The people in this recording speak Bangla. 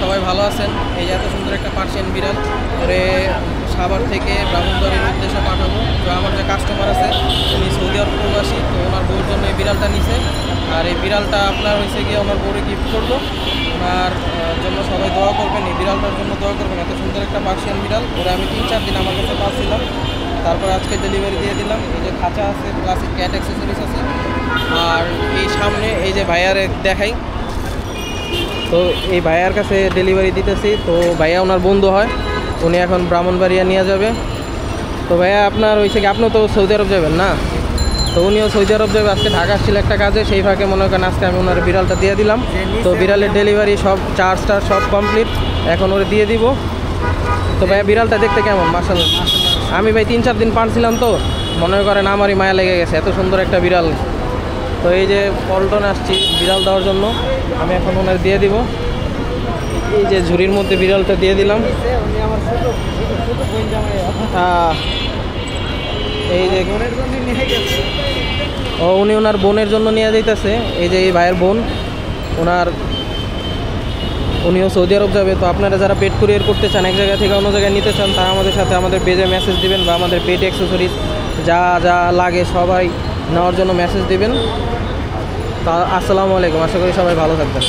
সবাই ভালো আছেন। এই যে এত সুন্দর একটা পার্সিয়ান বিড়াল ওরে সাভার থেকে ব্রাহ্মণবাড়ির উদ্দেশ্যে পাঠাবো। তো আমার যে কাস্টমার আছে উনি সৌদি আরব প্রবাসী, তো ওনার বউর জন্য এই বিড়ালটা নিছে। আর এই বিড়ালটা আপনার হয়েছে গিয়ে ওনার বউরে গিফট করবো। ওনার জন্য সবাই দোয়া করবেন, এই বিড়ালটার জন্য দোয়া করবেন। এত সুন্দর একটা পার্সিয়ান বিড়াল ওরা আমি 3-4 দিন আমার কাছে পাচ্ছিলাম, তারপর আজকে ডেলিভারি দিয়ে দিলাম। এই যে খাঁচা আছে, প্লাস ক্যাট অ্যাক্সেসরিজ আছে। আর এই সামনে এই যে ভাইয়ার দেখাই, তো এই ভাইয়ার কাছে ডেলিভারি দিতেছি। তো ভাইয়া ওনার বন্ধু হয়, উনি এখন ব্রাহ্মণবাড়িয়া নিয়ে যাবে। তো ভাইয়া আপনার হয়েছে কি, আপনিও তো সৌদি আরব যাবেন না? তো উনিও সৌদি আরব যাবে, আজকে ঢাকা আসছিল একটা কাজে, সেই ফাঁকে মনে করেন আজকে আমি ওনার বিড়ালটা দিয়ে দিলাম। তো বিড়ালের ডেলিভারি সব চার্জ সব কমপ্লিট, এখন ওরে দিয়ে দিব। তো ভাইয়া বিড়ালটা দেখতে কেমন? মাশাআল্লাহ। আমি ভাই 3-4 দিন পারছিলাম, তো মনে করেন আমারই মায়া লেগে গেছে, এত সুন্দর একটা বিড়াল। তো এই যে পল্টনে আসছি বিড়াল দেওয়ার জন্য, আমি এখন ওনার দিয়ে দিব। এই যে ঝুড়ির মধ্যে বিড়ালটা দিয়ে দিলাম। এই যে উনি ওনার বোনের জন্য নিয়ে যাইতেছে। এই যে এই ভাইয়ের বোন, উনিও সৌদি আরব যাবে। তো আপনারা যারা পেট কুরিয়ার করতে চান, এক জায়গা থেকে অন্য জায়গায় নিতে চান, তারা আমাদের সাথে আমাদের পেজে মেসেজ দিবেন, বা আমাদের পেট অ্যাক্সেসরিজ যা যা লাগে সবাই নেওয়ার জন্য মেসেজ দিবেন। তা আসসালামু আলাইকুম, আশা করি সবাই ভালো থাকবেন।